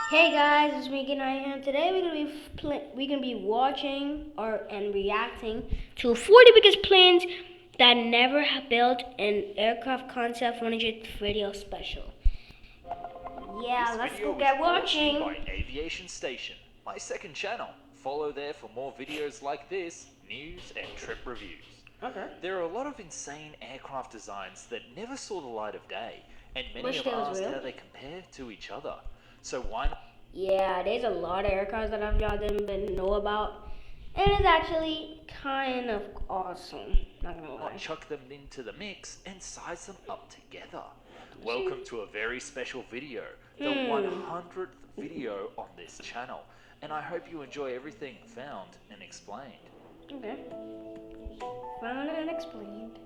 Hey guys, it's me again, and today we're gonna be watching and reacting to 40 biggest planes that never have built an aircraft concept 100th video special. Yeah, let's go get watching. By Aviation Station, my second channel. Follow there for more videos like this, news and trip reviews. Okay. There are a lot of insane aircraft designs that never saw the light of day, and many Wish have they was asked real. how they compare to each other. So why not? Yeah, there's a lot of aircraft that y'all didn't know about, and it's actually kind of awesome. Not gonna lie. Chuck them into the mix and size them up together. Welcome to a very special video, the 100th video on this channel, and I hope you enjoy everything found and explained. Okay. Found and explained.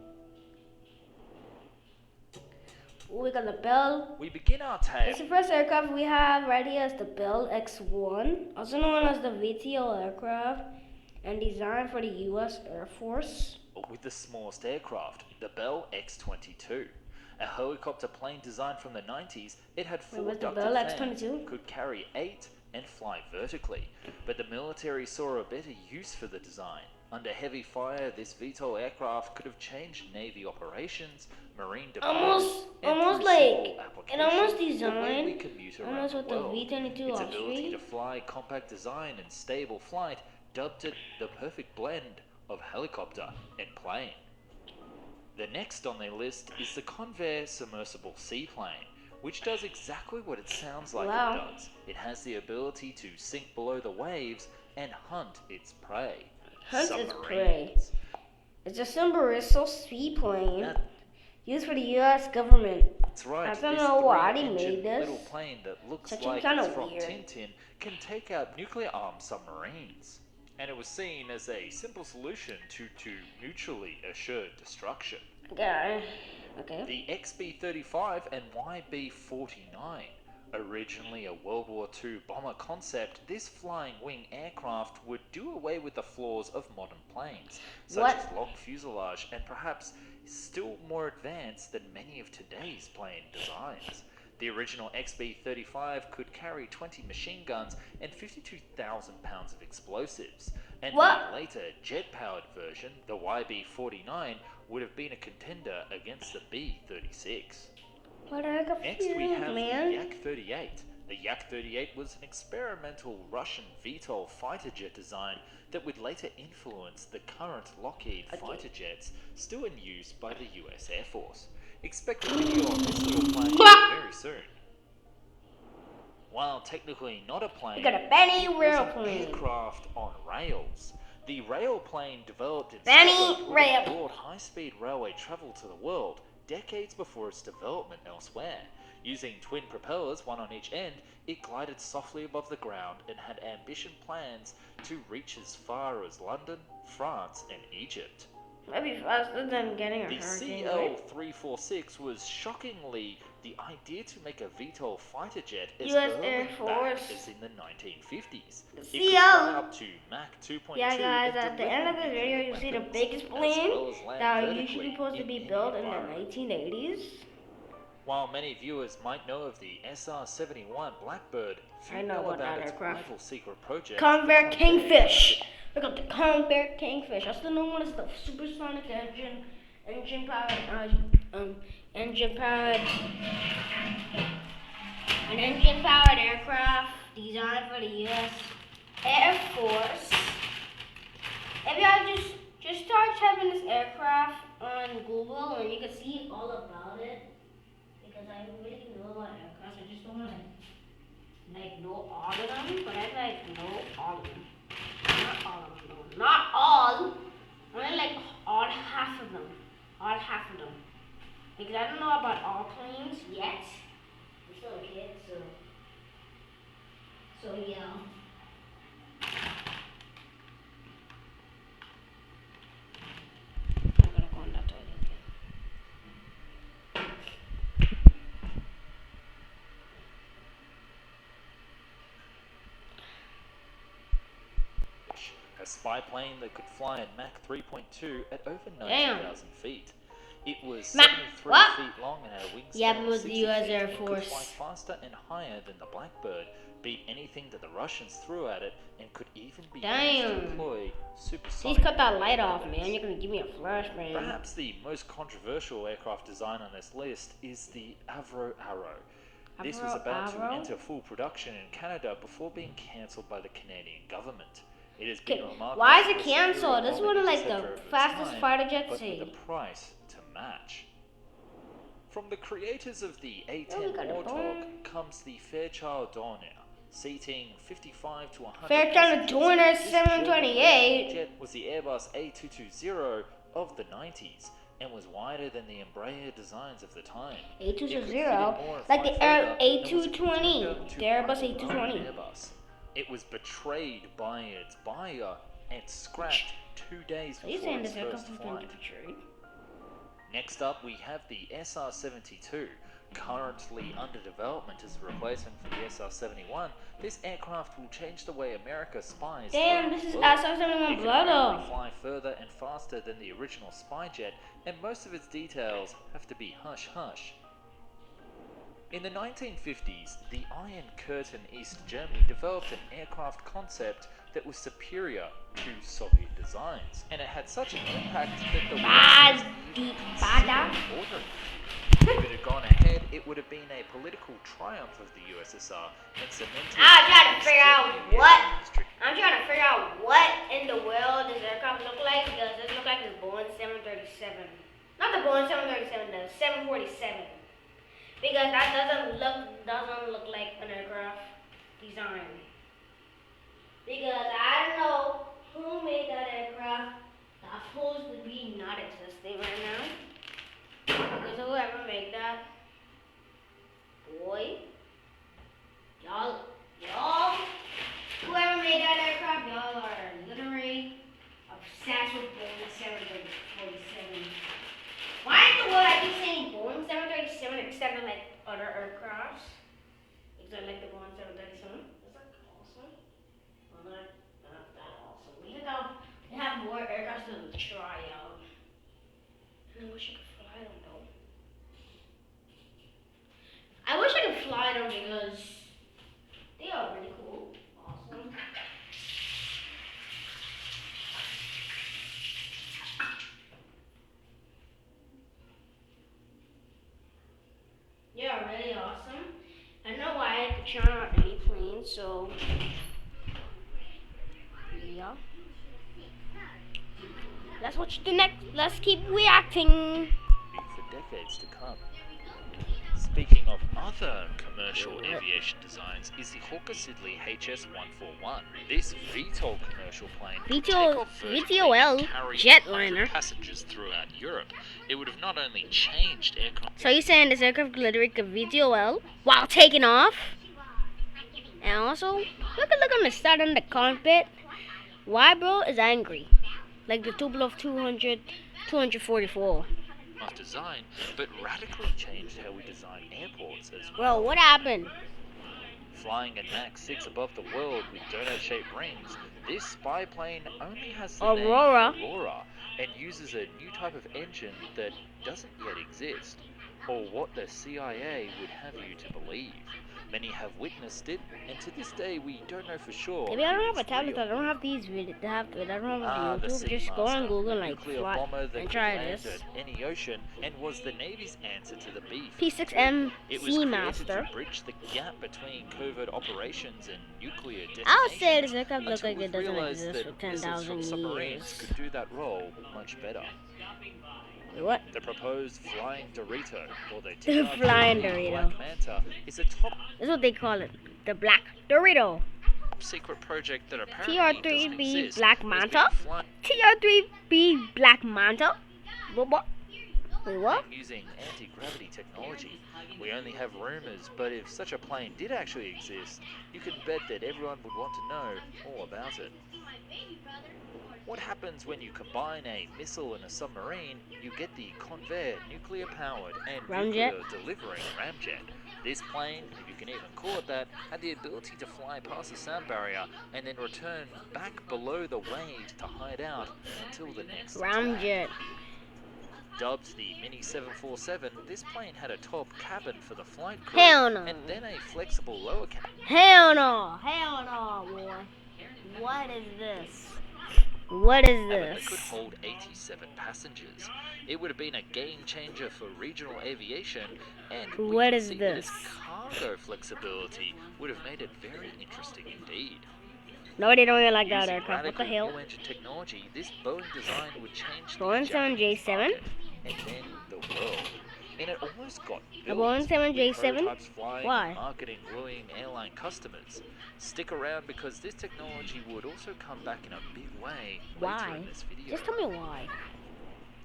We got the Bell. We begin our tale. It's the first aircraft we have right here is the Bell X-1, also known as the VTOL aircraft, and designed for the U.S. Air Force. With the smallest aircraft, the Bell X-22. A helicopter plane designed from the 90s, it had four Wait, the ducted Bell fans, X-22? could carry 8 and fly vertically. But the military saw a better use for the design. Under heavy fire, this VTOL aircraft could have changed Navy operations, marine Almost like it almost designed almost what the V-22 Its Osprey. ability to fly, compact design, and stable flight dubbed it the perfect blend of helicopter and plane. The next on their list is the Convair submersible seaplane, which does exactly what it sounds like Wow. it does. It has the ability to sink below the waves and hunt its prey. Hunt its prey. It's a submersible seaplane used for the U.S. government. That's right. I don't know why they made this. Little plane that looks Such like kinda it's from weird. Tintin can take out nuclear-armed submarines. And it was seen as a simple solution to mutually assured destruction. Okay. The XB-35 and YB-49. Originally a World War II bomber concept, this flying wing aircraft would do away with the flaws of modern planes, such as long fuselage and perhaps still more advanced than many of today's plane designs. The original XB-35 could carry 20 machine guns and 52,000 pounds of explosives, and the later jet-powered version, the YB-49, would have been a contender against the B-36. Next we have the Yak-38. The Yak-38 was an experimental Russian VTOL fighter jet design that would later influence the current Lockheed fighter jets still in use by the US Air Force. Expect a video on this little plane very soon. While technically not a plane, We got a Benny it rail was an plane. aircraft on rails. The rail plane developed in Benny Scotland would rail. have brought high-speed railway travel to the world decades before its development elsewhere. Using twin propellers, one on each end, it glided softly above the ground and had ambitious plans to reach as far as London, France, and Egypt. Maybe faster than getting a The hurricane. Right? CL-346 was shockingly the idea to make a VTOL fighter jet as US early Air back Force. as in the 1950s. The It could fly up to Mach 2.2. Yeah, guys, and at the end of the deliver video, you nuclear see the weapons, biggest as plane well as land that are vertically usually supposed to be any built in the environment. 1980s. While many viewers might know of the SR-71 Blackbird, few I know know about about that its aircraft. rival secret project, Convair the Kingfish. Look up the Convair Kingfish. That's the new one. Is the supersonic engine powered aircraft designed for the U.S. Air Force. If y'all just start typing this aircraft on Google and you can see all about it, because I really know about aircraft. I just don't want to know all of them, but I know all of them. Not all of them though. Not all. Only all half of them. All half of them. Because I don't know about all planes yet. I'm still a kid, so yeah. I'm gonna go in that toilet. a spy plane that could fly at Mach 3.2 at over 90,000 feet. It was Ma- 73 what? feet long and had a wingspan Yeah, but of with 60 the US feet. Air It could Force. fly faster and higher than the Blackbird, beat anything that the Russians threw at it, and could even be used to Damn. deploy Please supersonic cut that light off, weapons. man. You're gonna give me a flashbang. Perhaps the most controversial aircraft design on this list is the Avro Arrow. This was about to enter full production in Canada before being cancelled by the Canadian government. It has been remarkable. Why is it for the cancelled? This is one of like superior the interceptor of its fastest time, fighter jets but with seen. a price to match. From the creators of the Oh, we A-10 got a Warthog bone. comes the Fairchild Dornier, seating 55 to 100 Fairchild passengers. Dornier This 728. jet was the Airbus A220 of the 90s and was wider than the Embraer designs of the time. It could fit in A220, more and like fly the further, and was a A220, contender to the Airbus own A220. Airbus. It was betrayed by its buyer and scrapped 2 days Are you before saying its this aircraft first is going to flight. be betrayed? Next up, we have the SR-72. Currently under development as a replacement for the SR-71, this aircraft will change the way America spies. Damn, around this the is world. SR-71 It can blood apparently off. fly further and faster than the original spy jet, and most of its details have to be hush-hush. In the 1950s, the Iron Curtain East Germany developed an aircraft concept that was superior to Soviet designs, and it had such an impact that the West was even considering ordering it. If it had gone ahead, it would have been a political triumph of the USSR and cemented I'm trying to East figure out Germany what. airline industry. I'm trying to figure out what in the world this aircraft look like, because this look like a Boeing 737. Not the Boeing 737, the 747. Because that doesn't look like an aircraft design. Because I don't know who made that aircraft. That's supposed to be not existing right now. Because whoever made that, boy, y'all, whoever made that aircraft, y'all are literally obsessed with Boeing 747. Why in the world I keep saying Boeing 737 instead of like other aircrafts? Because I like the Boeing 737. Is that awesome? Well, not that awesome. We have more aircrafts to try out. And I wish I could fly them though. I wish I could fly them because they are really cool. Awesome. Yeah, really awesome. I don't know why I could churn out any plane, so yeah. Let's watch the next. Let's keep reacting. For decades to come. Speaking of other commercial aviation designs is the Hawker Siddeley HS-141. This VTOL commercial plane could take off vertically VTOL and carry jetliner. 100 passengers throughout Europe. It would have not only changed aircraft. So you're saying this aircraft could literally could VTOL while taking off? And also, look on the side on the cockpit. Why bro is angry? Like the Tuple of 244. Design, but radically changed how we design airports as well. Bro, what happened? Flying at Mach 6 above the world with donut-shaped rings, this spy plane only has the Aurora. name Aurora and uses a new type of engine that doesn't yet exist, or what the CIA would have you to believe. Many have witnessed it, and to this day we don't know for sure. Maybe I don't if have a it's tablet. real. I don't have these videos. I don't have The YouTube. Just go on Seamaster, Google a and like nuclear fly bomber that and could try land this. at any ocean and was the Navy's answer to the Beef. P6M It was created Seamaster. to bridge the gap between covert operations and nuclear detonations. I would say this aircraft looks until like it we've doesn't realized exist that for missiles 10,000 from submarines years. could do that role much better. What? The proposed Flying Dorito, or the The Flying TR-3B Dorito. Black Manta, is a top That's what they call it. The Black Dorito. secret project that apparently doesn't TR-3B exist. Black It's Manta? being flown TR-3B Black Manta? What? Wait, what? using anti-gravity technology. We only have rumors, but if such a plane did actually exist, you can bet that everyone would want to know all about it. What happens when you combine a missile and a submarine? You get the Convair nuclear-powered and Ramjet? nuclear-delivering ramjet. This plane, if you can even call it that, had the ability to fly past the sound barrier and then return back below the waves to hide out until the next attack. Ramjet. Dubbed the Mini 747, this plane had a top cabin for the flight crew Hell no. and then a flexible lower cabin. Hell no. Hell no, boy. What is this? What is That could this? hold 87 passengers. It would have been a game changer for regional aviation, and we What can is see that this? its cargo flexibility would have made it very interesting indeed. Nobody don't even like that Using aircraft. What the radical hell? new engine technology, this Boeing design would change the Boeing Japanese 7J7? market and then the world. And it almost got A built. Boeing with 7J7? prototypes flying Why? and marketing wooing airline customers. Stick around because this technology would also come back in a big way later Why? in this video. Just tell me why.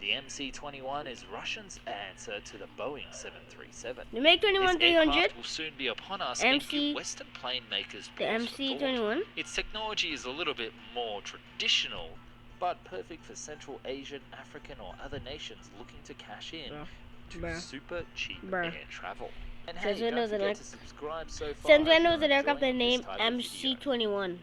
The MC-21 is Russia's answer to the Boeing 737. The MiG This 21 300. aircraft will soon be upon us and MC give Western plane makers The pause for thought. MC-21. Its technology is a little bit more traditional, but perfect for Central Asian, African, or other nations looking to cash in to Bruh. super cheap Bruh. air travel. And Since hey, when don't was it forget like- to subscribe so far. Since if when you're was an aircraft enjoying this named type of video. MC-21?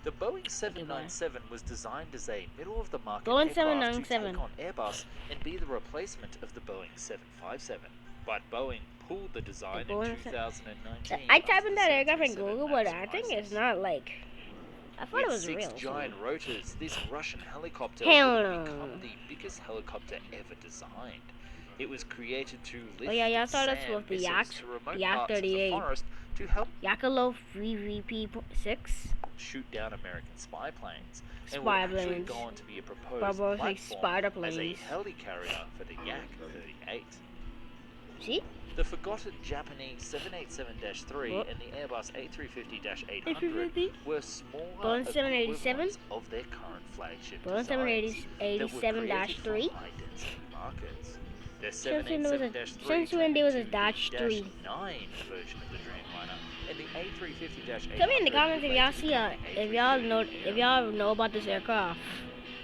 The Boeing 797 was designed as a middle-of-the-market Boeing aircraft 797. to take on Airbus and be the replacement of the Boeing 757. But Boeing pulled the design The in Boeing 2019. I type after in the that aircraft in 737 Google, but MAX I think crisis. it's not like. I thought it With was 6 real. giant rotors, this Russian helicopter Hell would no. have become the biggest helicopter ever designed. It was created to lift Oh, yeah, y'all saw this SAM with the missiles Yak- to remote Yak parts of the 38. forest to help Yakalov VVP-6. shoot down American spy planes, and Spy would actually planes. go on to be a proposed Probably like platform spider as a planes. helicarrier for the Yak-38. See? The forgotten Japanese 787-3 What? and the Airbus A350-800 A350? were smaller Boeing 787? equivalents of their current flagship Boeing designs that were created 787-3? for high-density markets. Their Since when there was a- 787-3 since when there was a turned into Dash the 3? -9 version of the Dreamliner, and the A350-800 Tell me in the comments if y'all related see to a, the if y'all know about this aircraft.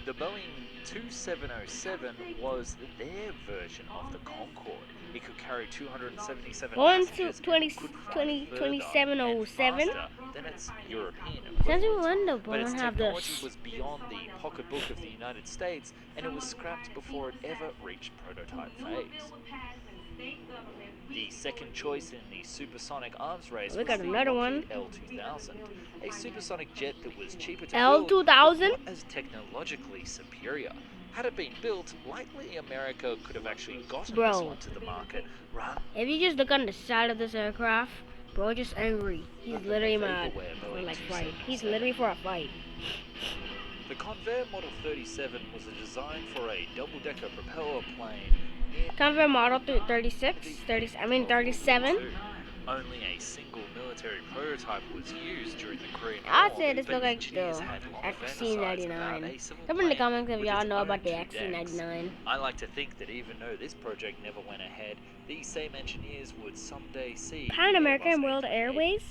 The Boeing 2707 was their version of the Concorde. It could carry 277 Boeing passengers 20 and could fly 20 further 2707? and faster than its European Since equivalent. when the But its Boeing have technology this? was beyond the pocketbook of the United States, and it was scrapped before it ever reached prototype phase. The second choice in the supersonic arms race We was got the another Lockheed one. L2000, a supersonic jet that was cheaper to build, L2000? but not as technologically superior. Had it been built, likely America could have actually gotten Bro. this one to the market rather If you just look on the side of this aircraft, bro, just angry. He's literally mad vaporware for Boeing like fight. 277. He's literally for a fight. The Convair Model 37 was a design for a double-decker propeller plane. Convair Model 36, 37. Only a single military prototype was used during the Korean I'd War, say this but look like engineers the had long fantasies about XC99. a civil Tell me in the plane comments if with y'all its know own about the two decks. XC99. I like to think that even though this project never went ahead, these same engineers would someday see Pan the American Airbus World A380. Airways?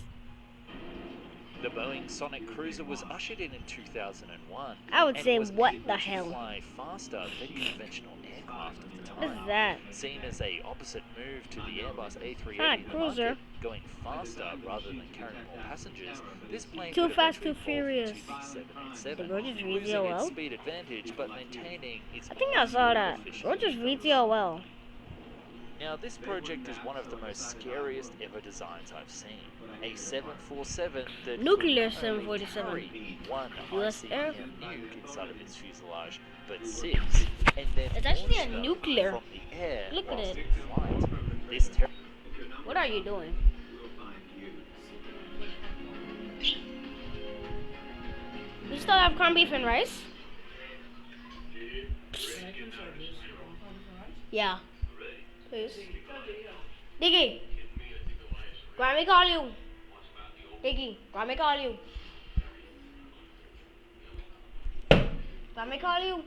The Boeing Sonic Cruiser was ushered in 2001. I would and say, was what able the to hell? fly faster than conventional aircraft of the What time. is that? Seen as a opposite move to the Airbus A380 Ah, in the cruiser. market, going faster rather than carrying more passengers, this plane Too would fast, eventually too evolve furious. into the 787, The Rogers losing VTOL? its speed advantage but maintaining its I think more I saw that. fuel-efficient Rogers ethos. VTOL. Now, this project is one of the most scariest ever designs I've seen. A 747 that Nuclear could not only 747. carry one US Air- ICBM nuke inside of its fuselage, but 6, and then It's actually launch a them nuclear. from the air Look at whilst it. in flight. This What are you doing? You still have corned beef and rice? Yeah. Please. Diggy. Grammy call you. Diggy. Grammy call you. Grammy call you.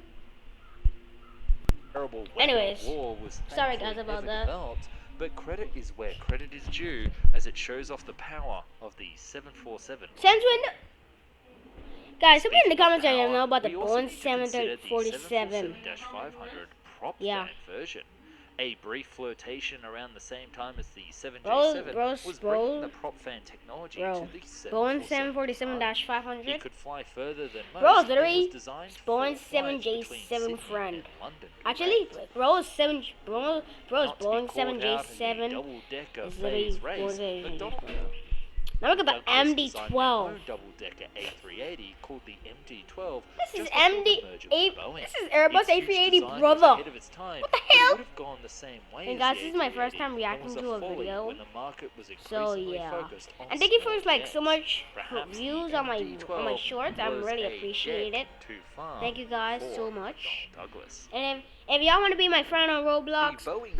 terrible weapon Anyways, of war was sorry thankfully guys about never that. developed, but credit is where credit is due, as it shows off the power of the 747. Since when? Guys, somebody in the comments Speaking let of me know about the power, we also Boeing need to consider the 747. 747-500 prop Yeah. van version. A brief flirtation around the same time as the 7J7 Bro, was bro, bringing the prop fan technology bro. to the Boeing 747. It 747-500. could fly further than most. Bro, and literally, was designed Boeing for flights between 7J7 Sydney friend. and London. Actually, Correct. bro's Not to be Boeing caught out in the 7J7 double-decker is literally phase race, Boeing McDonnell 7J7. Now look at the Douglas designed their MD-12. own double-decker A380 called the MD-12. This is just before the MD merger with 8. Boeing. This is Airbus Its huge A380, design was brother. ahead of its time, What the but it hell? would have gone the same way And as guys, the this is my first A380 time reacting and was to a folly video. when the market was So increasingly yeah, focused on and thank you for small like jets. so much Perhaps the views on my MD-12 shorts. I was really a appreciate jet it. too far Thank you guys for so much. McDonnell Douglas. And if y'all want to be my friend on The Roblox, Boeing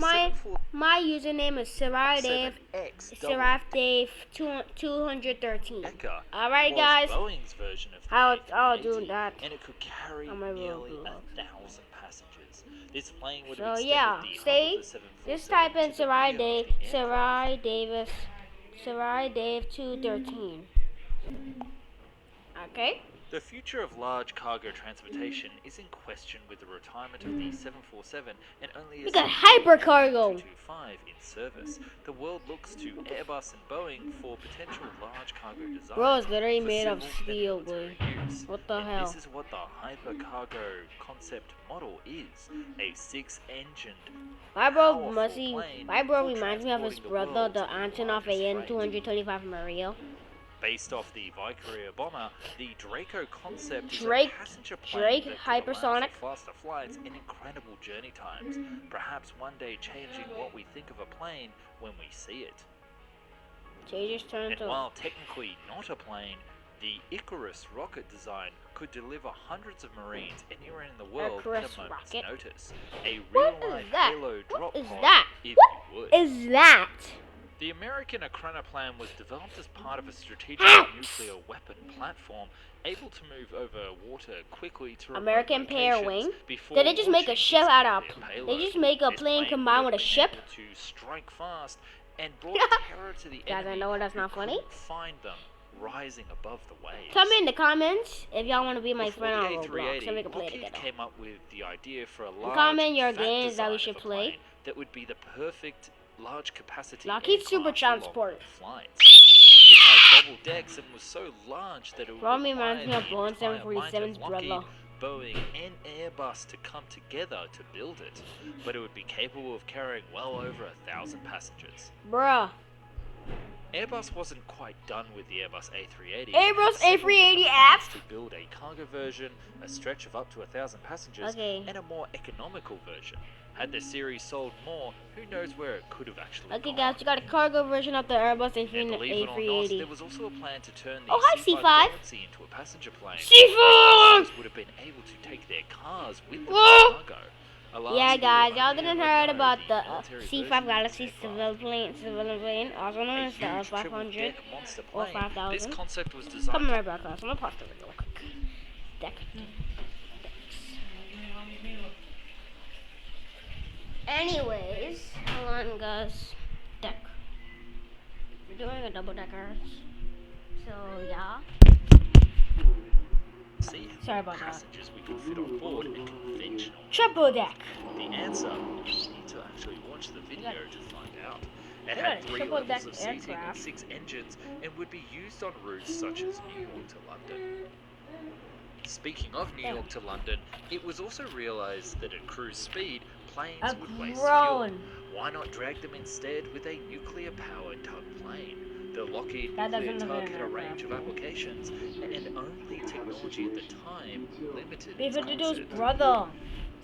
my username is Sarai 213. Eka Alright, was guys. Boeing's version of the I'll A380, do that. and it could carry on my nearly Roblox. 1,000 passengers. This plane would So have extended yeah, the stay. hull of the 747 Just type in to the rear of the aircraft. Sarai Dave 213. Okay. The future of large cargo transportation is in question with the retirement of the 747 and only a We got single hypercargo. 225 in service. The world looks to Airbus and Boeing for potential large cargo design. Bro, it's literally for made of civil and steel, military boy. use. What the And hell? This is what the hypercargo concept model is: a 6-engined. My bro powerful plane reminds me of his for transporting brother, the the world's Antonov largest AN freight. 225 Mario. Based off the Vicaria bomber, the Draco concept is Drake- a passenger plane Drake that could allow hypersonic. for faster flights and incredible journey times, perhaps one day changing what we think of a plane when we see it. So you just turned And to while technically not a plane, the Icarus rocket design could deliver hundreds of Marines anywhere in the world at Icarus a moment's rocket? notice. A What is real-life that? Halo What drop is pod, that? if What you would. is that? The American Akrana plan was developed as part of a strategic Ouch! nuclear weapon platform able to move over water quickly to remote American Pear locations Wing? before Did they just make a launching ship its out of? nuclear They payload. just make a This plane would combined with a have been ship? able to strike fast and brought terror to the Guys, I enemy know that's who not funny. couldn't find them rising above the waves. Tell me in the comments if y'all want to be my Before friend on the Roblox, so we A380, can play Lockheed together. came up with the idea for a large, comment your fat games that we design should of a play. plane that would be the perfect large capacity Lockheed aircraft Super for Transport. long flights. It had double decks and was so large that it would Bro, me reminds me require of the Boeing entire might 747's of Lockheed, brother. Boeing and Airbus to come together to build it, but it would be capable of carrying well over 1,000 passengers. Bruh. Airbus wasn't quite done with the Airbus A380. Airbus Several different A380 plans F. to build a cargo version, a stretch of up to 1,000 passengers, Okay. and a more economical version. Had the series sold more, who knows where it could have actually Okay, gone. guys, you got a cargo version of the Airbus And believe it or not, A380. there was also a plan to turn the Oh, hi, C5 C5. Galaxy into a passenger plane. C5! Passengers would have been able to take their cars with them Whoa! as cargo. Alas, Yeah, the guys, y'all Romeo didn't Renault, heard about the military C5 version of Galaxy this civilian plane, also known a as the huge 500 triple-deck monster or plane. 5000. This concept was designed Come right back, guys. I'm gonna pause the video real quick. Deck. Anyways, hold on, guys. Deck. We're doing a double decker. So yeah. see how Sorry many about that. passengers we could fit on board a conventional. Triple deck. The answer, you need to actually watch the video to find out. It We got had a 3 triple-deck levels of seating and aircraft. 6 engines and would be used on routes such as New York to London. Speaking of New York to London, it was also realised that at cruise speed, planes A would waste grown. fuel. Why not drag them instead with a nuclear-powered tug plane? The Lockheed That nuclear doesn't look tug very had a nice. range of applications, and only technology at the time limited its B-52's concept. brother.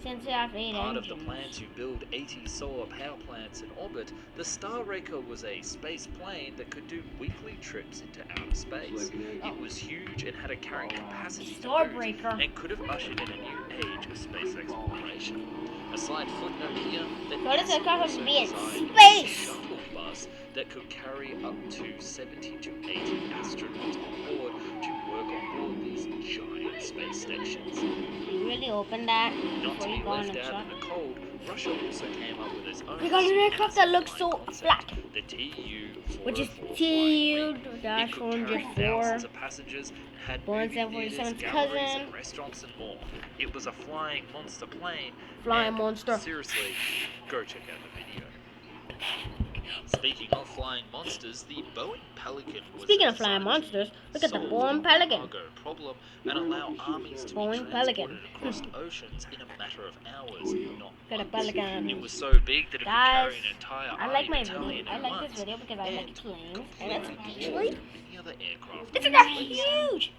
Since I have 8 Part engines. of the plan to build 80 solar power plants in orbit, the Star Raker was a space plane that could do weekly trips into outer space. It was huge and had a carrying capacity to boot, Starbreaker. and could have ushered in a new age of space exploration. A slight footnote here that What does NASA it cost also to be in designed space? a shuttle bus that could carry up to 70 to 80 astronauts on board to work on board these giant space stations. You really open that Not to before be you go on left a out truck? in the cold, Russia also came up with its own We got an aircraft that looks flying so concept, flat, the Tu-404 which is flying wing. It could carry thousands TU-4. of passengers and had Boeing movie theaters, 747's galleries, cousin. and restaurants and more. It was a flying monster plane. Flying and monster. Seriously, go check out the video. Speaking of flying monsters, the Boeing Pelican was Speaking of flying designed monsters, look at the solve Boeing Pelican. cargo problem and allow armies to Boeing be Pelican. transported across oceans in a matter of hours, not Look at the months. Pelican. It was so big that it could Guys, carry an entire I like my battalion video. I at like this once, video because I like and planes, and completely it's dwarfed actually any other aircraft. it's in not space. huge.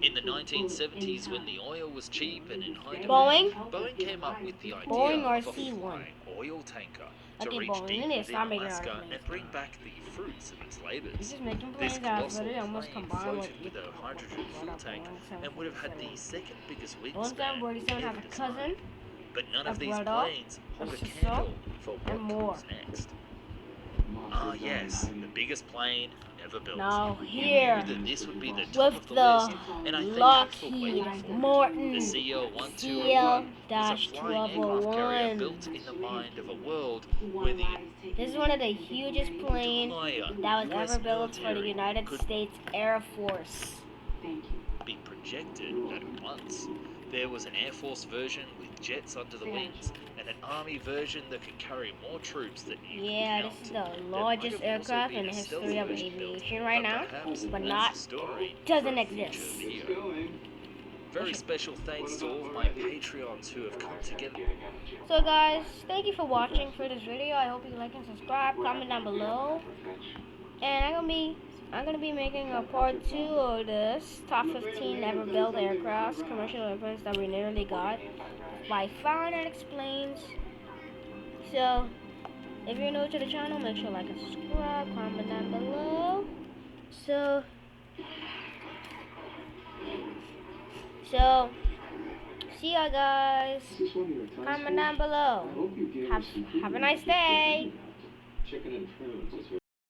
In the 1970s, when the oil was cheap and in high Boeing? demand, Boeing came up with the idea Boeing or of a C1? flying oil tanker to Okay, reach Boeing, deep we need to within stop making our Alaska planes. and bring back the fruits of its This labours. is making This planes that colossal literally almost plane combined with floated with a hydrogen fuel tank and would have had the second biggest Boeing wingspan 747 has ever a cousin, designed. But none a of these brother, planes hold a a sister, candle for what and more. comes next. Ah yes, the biggest plane ever built. Now Who here knew that this would be the top with of the the list, and I think that's for Lockheed waiting for it. Martin The CL-1201 was a flying aircraft carrier CL-1201. built in the mind of a world where the This is one of the hugest planes entire that was US ever built for the military United could States Air Force. be projected at once. There was an Air Force version with jets under the wings, and an Army version that could carry more troops than you Yeah, could this is count. the There largest might have also aircraft been in the a stealth history of version built, aviation right now, perhaps but that's not a story doesn't for a future exist. video. Very special thanks to all of my Patreons who have come together. So guys, thank you for watching for this video. I hope you like and subscribe, comment down below. And I'm gonna be making a part 2 of this top 15 never built aircrafts, commercial airplanes that we nearly got by Fine and Explains. So if you're new to the channel, make sure to like and subscribe, comment down below. So see ya guys. Comment down below. Have a nice day. Chicken and prunes.